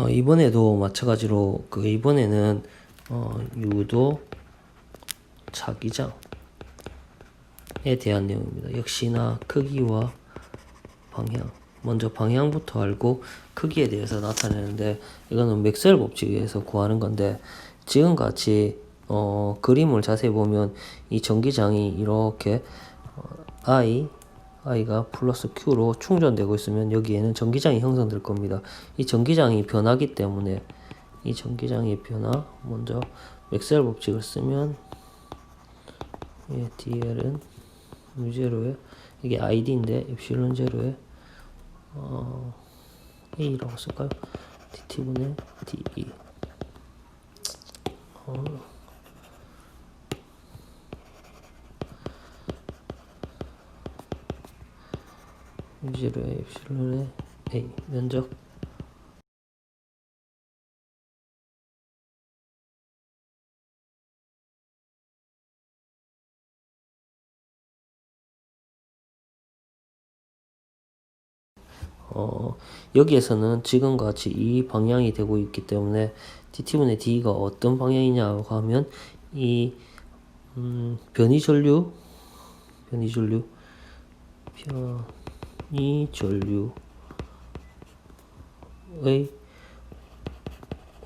이번에도 마찬가지로 이번에는 유도 자기장에 대한 내용입니다. 역시나 크기와 방향. 먼저 방향부터 알고 크기에 대해서 나타내는데, 이거는 맥스웰 법칙에서 구하는 건데, 지금같이 그림을 자세히 보면 이 전기장이 이렇게 I가 플러스 Q로 충전되고 있으면 여기에는 전기장이 형성될 겁니다. 이 전기장이 변하기 때문에 이 전기장의 변화, 먼저 맥스웰 법칙을 쓰면 DL은 U0에 이게 ID인데 엡실론 제로에 A라고 쓸까요? DT분의 DE U0에 엡실론에 A 면적 여기에서는 지금과 같이 이 방향이 되고 있기 때문에 dt분의 d가 어떤 방향이냐고 하면 이 변이전류의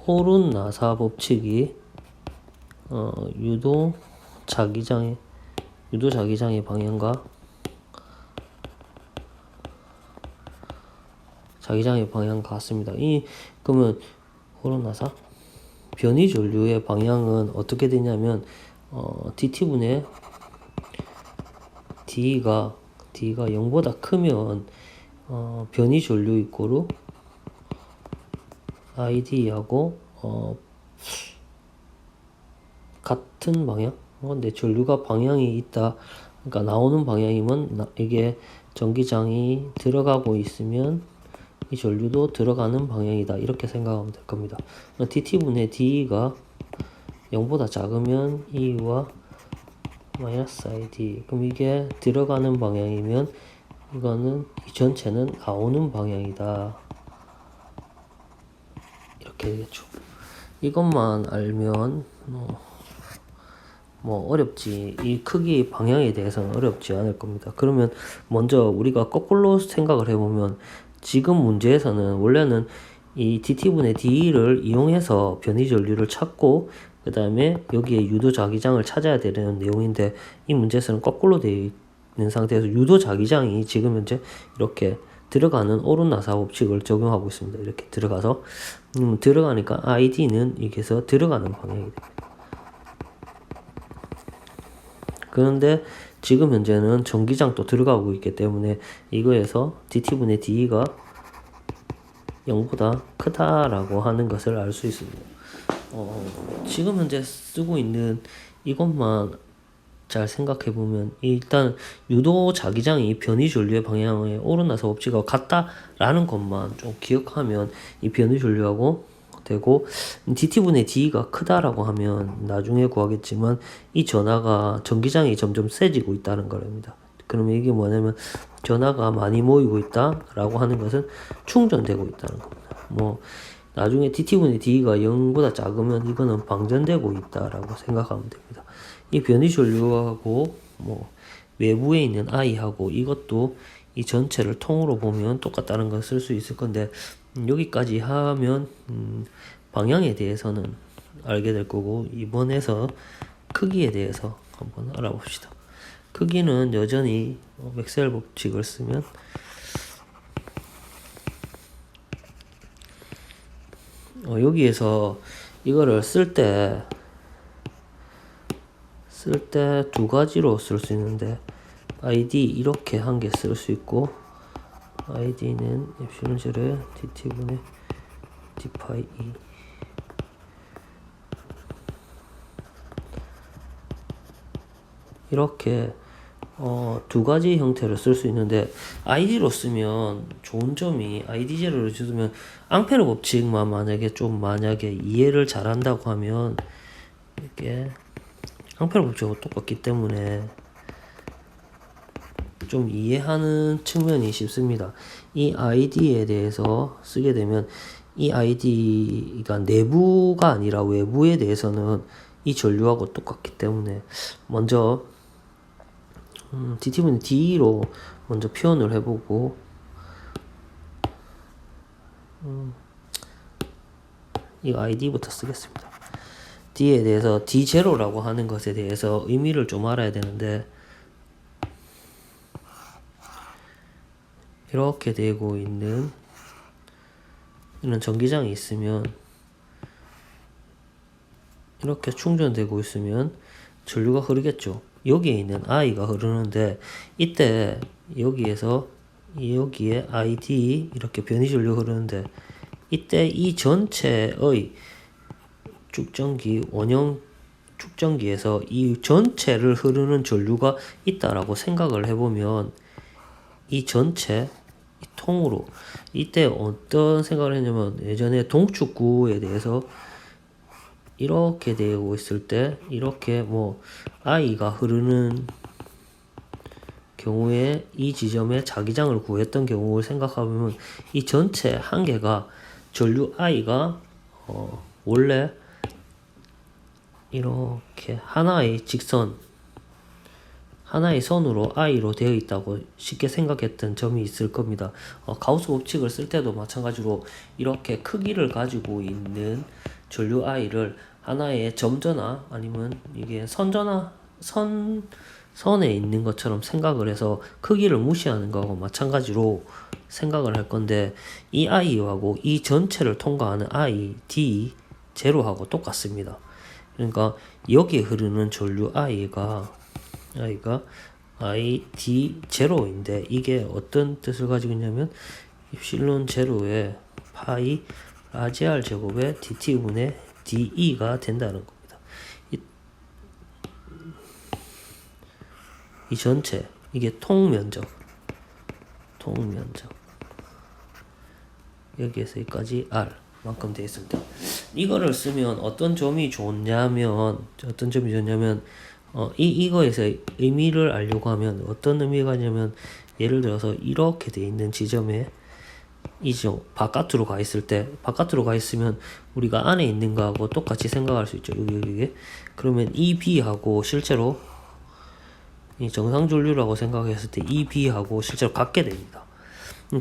오른-나사 법칙이 유도 자기장의 방향과 자기장의 방향 같습니다. 그러면 오른-나사 변이전류의 방향은 어떻게 되냐면 dt분의 d가 0보다 크면 변이전류 이꼬르 id하고 같은 방향. 근데 전류가 방향이 있다. 그러니까 나오는 방향이면 이게 전기장이 들어가고 있으면 이 전류도 들어가는 방향이다. 이렇게 생각하면 될 겁니다. dt분의 d가 0보다 작으면 E와 마이너스 ID. 그럼 이게 들어가는 방향이면 이거는 이 전체는 나오는 방향이다. 이렇게 되겠죠. 이것만 알면 어렵지. 이 크기 방향에 대해서는 어렵지 않을 겁니다. 그러면 먼저 우리가 거꾸로 생각을 해보면 지금 문제에서는 원래는 이 dt분의 d를 이용해서 변이전류를 찾고 그 다음에 여기에 유도자기장을 찾아야 되는 내용인데, 이 문제에서는 거꾸로 되어 있는 상태에서 유도자기장이 지금 현재 이렇게 들어가는 오른-나사 법칙을 적용하고 있습니다. 이렇게 들어가서 들어가니까 id는 이게서 들어가는 방향이 됩니다. 그런데 지금 현재는 전기장도 들어가고 있기 때문에 이거에서 dt분의 d가 0보다 크다라고 하는 것을 알 수 있습니다. 지금 현재 쓰고 있는 이것만 잘 생각해 보면 일단 유도 자기장이 변이전류의 방향에 오른-나사 법칙과 같다라는 것만 좀 기억하면 이 변이전류하고 되고, dt분의 d가 크다라고 하면 나중에 구하겠지만 이 전하가 전기장이 점점 세지고 있다는 겁니다. 그러면 이게 뭐냐면 전하가 많이 모이고 있다라고 하는 것은 충전되고 있다는 겁니다. 나중에 dt분의 d가 0보다 작으면 이거는 방전되고 있다라고 생각하면 됩니다. 이 변이전류하고 외부에 있는 i하고 이것도 이 전체를 통으로 보면 똑같다는 걸 쓸 수 있을 건데, 여기까지 하면 방향에 대해서는 알게 될 거고, 이번에서 크기에 대해서 한번 알아봅시다. 크기는 여전히 맥스웰 법칙을 쓰면 여기에서 이거를 쓸 때 두 가지로 쓸 수 있는데, id 이렇게 한 개 쓸 수 있고, id는 엡실론 제로에 dt분의 d파이 e 이렇게 두 가지 형태로 쓸 수 있는데, id로 쓰면 좋은 점이 id 제로를 쓰면 앙페르 법칙만 만약에 이해를 잘한다고 하면 이게 앙페르 법칙하고 똑같기 때문에 좀 이해하는 측면이 쉽습니다. 이 id에 대해서 쓰게 되면 이 id가 내부가 아니라 외부에 대해서는 이 전류하고 똑같기 때문에 먼저 dt분의 d로 먼저 표현을 해보고 이 id부터 쓰겠습니다. d에 대해서 d0라고 하는 것에 대해서 의미를 좀 알아야 되는데 이렇게 되고 있는 이런 전기장이 있으면 이렇게 충전되고 있으면 전류가 흐르겠죠. 여기에 있는 I가 흐르는데 이때 여기에서 여기에 ID 이렇게 변이 전류 흐르는데 이때 이 전체의 축전기 원형 축전기에서 이 전체를 흐르는 전류가 있다라고 생각을 해보면 이 전체 이 통으로 이때 어떤 생각을 했냐면 예전에 동축구에 대해서 이렇게 되고 있을 때 이렇게 뭐 I가 흐르는 경우에 이 지점에 자기장을 구했던 경우를 생각하면 이 전체 한 개가 전류 I가 원래 이렇게 하나의 직선 하나의 선으로 I로 되어 있다고 쉽게 생각했던 점이 있을 겁니다. 가우스 법칙을 쓸 때도 마찬가지로 이렇게 크기를 가지고 있는 전류 I를 하나의 점전화 아니면 이게 선에 있는 것처럼 생각을 해서 크기를 무시하는 거하고 마찬가지로 생각을 할 건데 이 I하고 이 전체를 통과하는 I, D, 제로하고 똑같습니다. 그러니까 여기에 흐르는 전류 I가 ID0인데 이게 어떤 뜻을 가지고 있냐면 입실론 제로에 파이 라지알 제곱에 dt분의 de가 된다는 겁니다. 이 전체 이게 통면적 여기에서 여기까지 r 만큼 되어 있습니다. 이거를 쓰면 어떤 점이 좋냐면 이거에서 의미를 알려고 하면 어떤 의미가 있냐면 예를 들어서 이렇게 돼 있는 지점에 이 지점 바깥으로 가 있을 때 바깥으로 가 있으면 우리가 안에 있는 거하고 똑같이 생각할 수 있죠. 여기 그러면 이 B하고 실제로 이 정상 전류라고 생각했을 때 이 B하고 실제로 같게 됩니다.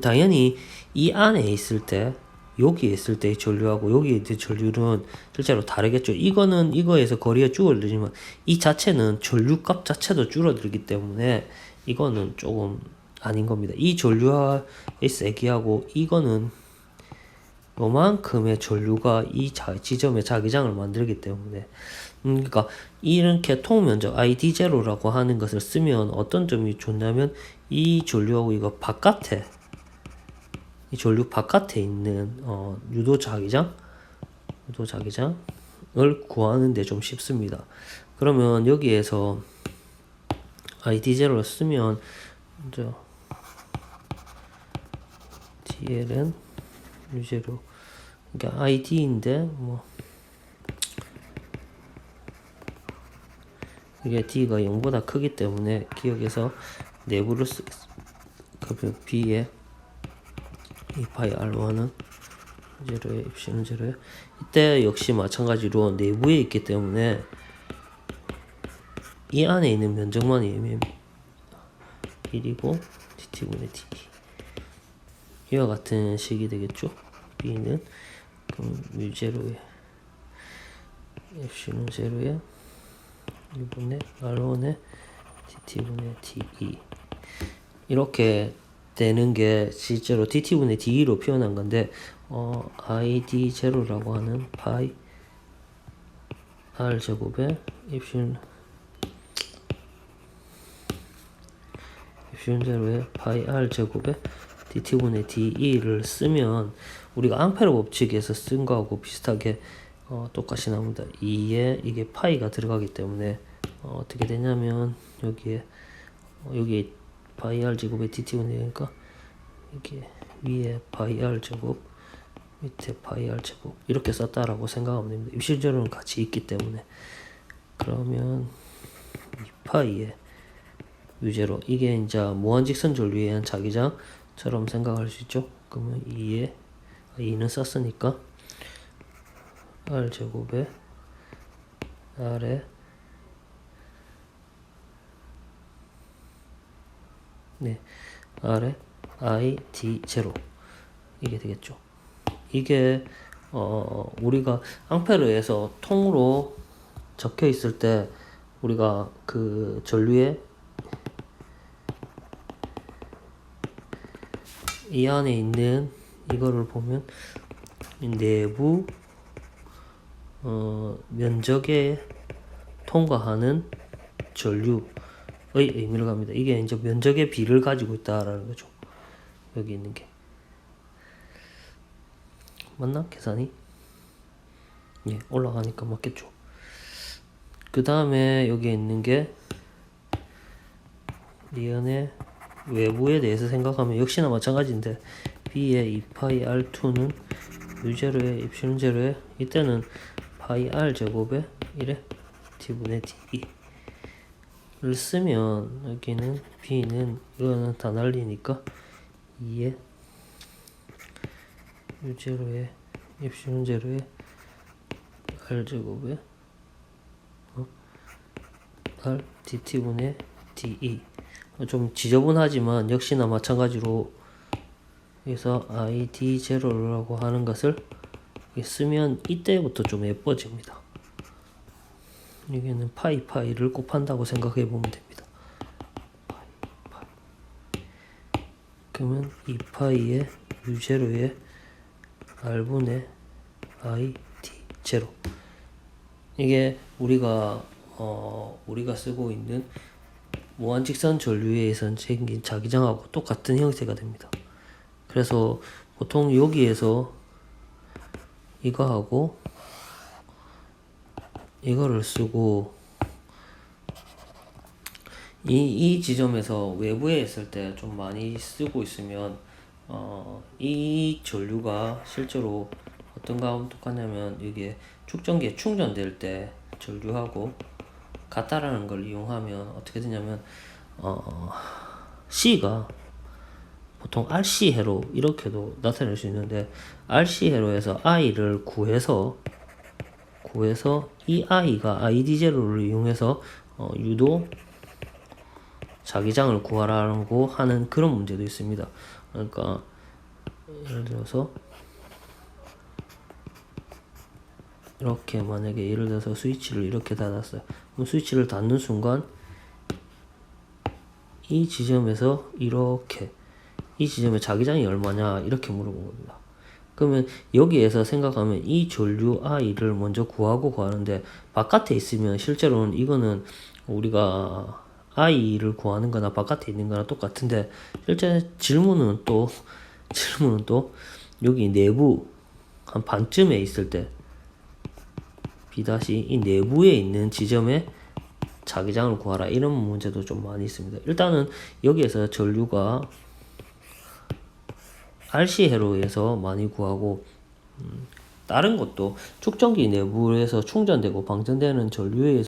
당연히 이 안에 있을 때 여기에 있을 때의 전류하고 여기에 있을 전류는 실제로 다르겠죠. 이거는 이거에서 거리가 줄어들지만 이 자체는 전류값 자체도 줄어들기 때문에 이거는 조금 아닌 겁니다. 이 전류의 세기하고 이거는 요만큼의 전류가 이 지점에 자기장을 만들기 때문에 그러니까 이렇게 통면적 ID0라고 하는 것을 쓰면 어떤 점이 좋냐면 이 전류하고 이거 바깥에 이 전류 바깥에 있는 유도 자기장을 구하는 데 좀 쉽습니다. 그러면 여기에서 ID0를 쓰면 먼저 DL은 유제로 그러니까 ID인데 뭐 이게 D가 0보다 크기 때문에 기억해서 내부를 쓰겠습니다. 그러면 B에 이 파이 R1은 제로에 입시는 제로에 이때 역시 마찬가지로 내부에 있기 때문에 이 안에 있는 면적만 예매입니다. 1이고 dt분의 d 이와 같은 식이 되겠죠. B는 그럼 U0에 입시는 제로에 1분의 R1에 dt분의 de 이렇게 되는 게 실제로 dt분의 de로 표현한 건데 id0라고 하는 파이 r 제곱에 입시는 제로에 파이 r 제곱에 dt분의 de를 쓰면 우리가 앙페르 법칙에서 쓴 거하고 비슷하게 똑같이 나옵니다. 2에 이게 파이가 들어가기 때문에 어떻게 되냐면 여기에 파이 r 제곱에 dt분의 되니까 이게 위에 파이 r 제곱 밑에 파이 r 제곱 이렇게 썼다라고 생각하면 됩니다. 입실제로는 같이 있기 때문에 그러면 이 파이에 유제로 이게 이제 무한직선 전류에 의한 자기장처럼 생각할 수 있죠. 그러면 2에 2는 썼으니까 R 제곱에 R에 R에 I D 제로 이게 되겠죠. 이게 우리가 앙페르에서 통으로 적혀 있을 때 우리가 그 전류에 이 안에 있는 이거를 보면 내부 면적에 통과하는 전류의 의미를 갑니다. 이게 이제 면적의 비를 가지고 있다라는 거죠. 여기 있는 게 맞나? 계산이? 예, 올라가니까 맞겠죠. 그 다음에 여기 있는 게 리언의 외부에 대해서 생각하면 역시나 마찬가지인데 B의 2파이 R2는 U0에 입실은 제로에 이때는 파이 R 제곱에 1에 T분의 D를 쓰면 여기는 B는 이거는 다 날리니까 2에 U0에 입실은 제로에 R 제곱에 R DT분의 DE 좀 지저분하지만 역시나 마찬가지로 그래서 ID0라고 하는 것을 쓰면 이때부터 좀 예뻐집니다. 여기는 파이를 곱한다고 생각해 보면 됩니다. 파이. 그러면 2파이의 U0에 R분의 ID0 이게 우리가 쓰고 있는 무한직선 전류에서 생긴 자기장하고 똑같은 형태가 됩니다. 그래서 보통 여기에서 이거하고 이거를 쓰고 이 지점에서 외부에 있을 때 좀 많이 쓰고 있으면 이 전류가 실제로 어떤 거하고 똑같냐면 이게 축전기에 충전될 때 전류하고 같다라는 걸 이용하면 어떻게 되냐면 C가 보통 RC 회로 이렇게도 나타낼 수 있는데 RC 회로에서 I를 구해서 이 I가 ID 제로를 이용해서 유도 자기장을 구하라고 하는 그런 문제도 있습니다. 그러니까 예를 들어서 이렇게 만약에 예를 들어서 스위치를 이렇게 닫았어요. 그럼 스위치를 닫는 순간 이 지점에서 이렇게 이 지점의 자기장이 얼마냐 이렇게 물어본 겁니다. 그러면 여기에서 생각하면 이 전류 I를 먼저 구하는데 바깥에 있으면 실제로는 이거는 우리가 I를 구하는 거나 바깥에 있는 거나 똑같은데 실제 질문은 또 여기 내부 한 반쯤에 있을 때 B- 이 내부에 있는 지점에 자기장을 구하라 이런 문제도 좀 많이 있습니다. 일단은 여기에서 전류가 RC 회로에서 많이 구하고 다른 것도 축전기 내부에서 충전되고 방전되는 전류에